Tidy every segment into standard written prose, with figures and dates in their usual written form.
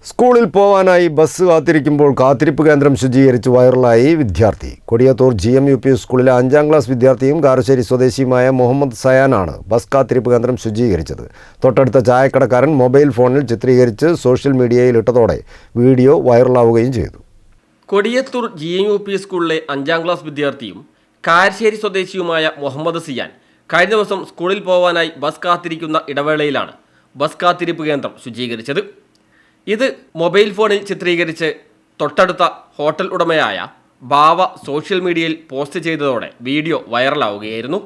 സ്കൂളിൽ പോവാനായി ബസ് കാത്തിരിക്കുമ്പോൾ കാത്തിരിപ്പ് കേന്ദ്രം ശുചീകരിച്ച് വൈറലായി വിദ്യാർത്ഥി. കൊടിയത്തൂർ GMUP സ്കൂളിലെ 5ാം ക്ലാസ് വിദ്യാർത്ഥിയും കാരശ്ശേരി സ്വദേശിയുമായ മുഹമ്മദ് സയാനാണ് ബസ് കാത്തിരിപ്പ് കേന്ദ്രം ശുചീകരിച്ചത്. തൊട്ടടുത്ത ചായക്കടക്കാരൻ മൊബൈൽ ഫോണിൽ ചിത്രീകരിച്ച് സോഷ്യൽ മീഡിയയിൽ ഇട്ടതോടെ വീഡിയോ വൈറലാവുകയും ചെയ്തു. കൊടിയത്തൂർ GMUP സ്കൂളിലെ 5ാം ക്ലാസ് വിദ്യാർത്ഥിയും കാരശ്ശേരി സ്വദേശിയുമായ മുഹമ്മദ് സിയാൻ കഴിഞ്ഞ ദിവസം സ്കൂളിൽ പോവാനായി ബസ് കാത്തിരിക്കുന്ന ഇടവേളയിലാണ് ബസ് കാത്തിരിപ്പ് കേന്ദ്രം ശുചീകരിച്ചത്. ഇത് മൊബൈൽ ഫോണിൽ ചിത്രീകരിച്ച് തൊട്ടടുത്ത ഹോട്ടൽ ഉടമയായ ബാവ സോഷ്യൽ മീഡിയയിൽ പോസ്റ്റ് ചെയ്തതോടെ വീഡിയോ വൈറലാവുകയായിരുന്നു.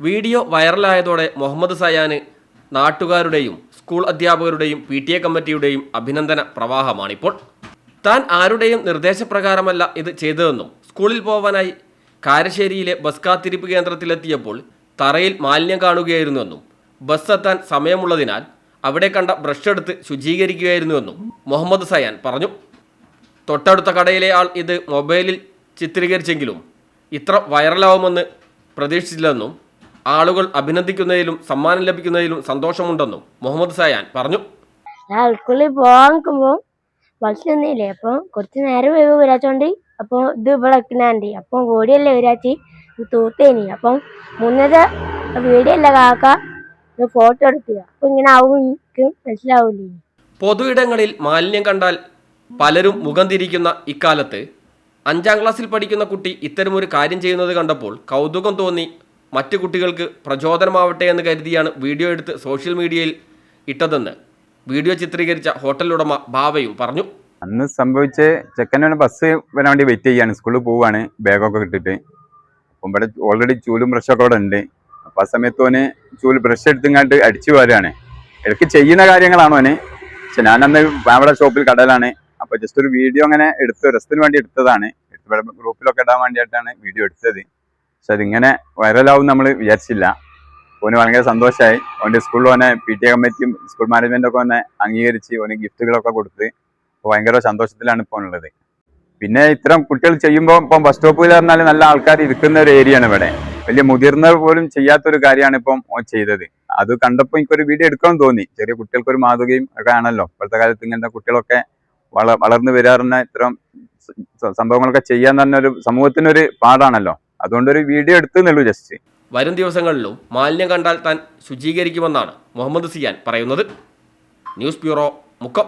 വീഡിയോ വൈറലായതോടെ മുഹമ്മദ് സയാന് നാട്ടുകാരുടെയും സ്കൂൾ അധ്യാപകരുടെയും PTA കമ്മിറ്റിയുടെയും അഭിനന്ദന പ്രവാഹമാണിപ്പോൾ. താൻ ആരുടെയും നിർദ്ദേശപ്രകാരമല്ല ഇത് ചെയ്തതെന്നും സ്കൂളിൽ പോവാനായി കാരശ്ശേരിയിലെ ബസ് കാത്തിരിപ്പ് കേന്ദ്രത്തിലെത്തിയപ്പോൾ തറയിൽ മാലിന്യം കാണുകയായിരുന്നുവെന്നും ബസ് എത്താൻ സമയമുള്ളതിനാൽ അവിടെ കണ്ട ബ്രഷ് എടുത്ത് ശുചീകരിക്കുകയായിരുന്നുവെന്നും മുഹമ്മദ് സയാൻ പറഞ്ഞു. തൊട്ടടുത്ത കടയിലെ ആൾ ഇത് മൊബൈലിൽ ചിത്രീകരിച്ചെങ്കിലും ഇത്ര വൈറലാവുമെന്ന് പ്രതീക്ഷിച്ചില്ലെന്നും ആളുകൾ അഭിനന്ദിക്കുന്നതിലും സമ്മാനം ലഭിക്കുന്നതിലും സന്തോഷമുണ്ടെന്നും മുഹമ്മദ് സയാൻ പറഞ്ഞു. ഞാൻ സ്കൂളിൽ പോകാൻ നിൽക്കുമ്പോൾ ബസ് ഒന്നുമില്ലേ, അപ്പം കുറച്ച് നേരം വരാച്ചോണ്ട് അപ്പോൾ ഇത് ഇവിടെ വെക്കുന്നുണ്ട്. അപ്പം ഓടിയല്ലേ വരാച്ചി തൂത്തേനി. അപ്പം മുന്നത്തെ വീഡിയോ അല്ല കാക്ക ഫോട്ടോ എടുക്കുക. അപ്പം ഇങ്ങനെ ആവും, എനിക്ക് മനസ്സിലാവില്ലേ. പൊതു ഇടങ്ങളിൽ മാലിന്യം കണ്ടാൽ പലരും മുഖം തിരിക്കുന്ന ഇക്കാലത്ത് 5ാം ക്ലാസ്സിൽ പഠിക്കുന്ന കുട്ടി ഇത്തരമൊരു കാര്യം ചെയ്യുന്നത് കണ്ടപ്പോൾ കൗതുകം തോന്നി മറ്റു കുട്ടികൾക്ക് പ്രചോദനമാവട്ടെ എന്ന് കരുതിയാണ് വീഡിയോ എടുത്ത് സോഷ്യൽ മീഡിയയിൽ ഇട്ടതെന്ന് വീഡിയോ ചിത്രീകരിച്ച ഹോട്ടൽ ഉടമ ബാവയും പറഞ്ഞു. അന്ന് സംഭവിച്ച ചെക്കനാണ് ബസ് വരാൻ വേണ്ടി വെയിറ്റ് ചെയ്യാണ്, സ്കൂളിൽ പോവാണ് ബാഗൊക്കെ ഇട്ടിട്ട്. അപ്പം ഇവിടെ ഓൾറെഡി ചൂലും ബ്രഷൊക്കെ അവിടെ ഉണ്ട്. അപ്പം ആ സമയത്ത് ഓന് ചൂല് ബ്രഷ് എടുത്തിങ്ങാണ്ട് അടിച്ചു പോരാണ്. ഇടയ്ക്ക് ചെയ്യുന്ന കാര്യങ്ങളാണോ ഓന്. പക്ഷെ ഞാനന്ന് അവിടെ ഷോപ്പിൽ കടയിലാണ്. അപ്പോൾ ജസ്റ്റ് ഒരു വീഡിയോ അങ്ങനെ എടുത്ത് രസത്തിന് വേണ്ടി എടുത്തതാണ്. ഇവിടെ ഗ്രൂപ്പിലൊക്കെ ഇടാൻ വേണ്ടിയിട്ടാണ് വീഡിയോ എടുത്തത്. പക്ഷെ അതിങ്ങനെ വൈറലാവും നമ്മൾ വിചാരിച്ചില്ല. ഓന് ഭയങ്കര സന്തോഷമായി. അവൻ്റെ സ്കൂളിൽ ഓനെ PTA കമ്മിറ്റിയും സ്കൂൾ മാനേജ്മെൻറ്റൊക്കെ ഓനെ അംഗീകരിച്ച് ഓന് ഗിഫ്റ്റുകളൊക്കെ കൊടുത്ത് അപ്പോൾ ഭയങ്കര സന്തോഷത്തിലാണ് ഇപ്പോൾ ഉള്ളത്. പിന്നെ ഇത്തരം കുട്ടികൾ ചെയ്യുമ്പോൾ ഇപ്പം ബസ് സ്റ്റോപ്പിൽ പറഞ്ഞാൽ നല്ല ആൾക്കാർ ഇരിക്കുന്ന ഒരു ഏരിയയാണ് ഇവിടെ. വലിയ മുതിർന്നവർ പോലും ചെയ്യാത്തൊരു കാര്യമാണ് ഇപ്പം ഓൻ ചെയ്തത്. അത് കണ്ടപ്പോൾ എനിക്കൊരു വീഡിയോ എടുക്കണം തോന്നി. ചെറിയ കുട്ടികൾക്കൊരു മാതൃകയും ഒക്കെ ആണല്ലോ. ഇപ്പോഴത്തെ കാലത്ത് ഇങ്ങനത്തെ കുട്ടികളൊക്കെ വളർന്നു വരാറുന്ന ഇത്തരം സംഭവങ്ങളൊക്കെ ചെയ്യാൻ തന്നെ ഒരു സമൂഹത്തിനൊരു പാടാണല്ലോ. അതുകൊണ്ടൊരു വീഡിയോ എടുത്തുന്നുള്ളൂ ജസ്റ്റ്. വരും ദിവസങ്ങളിലും മാലിന്യം കണ്ടാൽ താൻ ശുചീകരിക്കുമെന്നാണ് മുഹമ്മദ് സിയാൻ പറയുന്നത്. News bureau, Mukkam.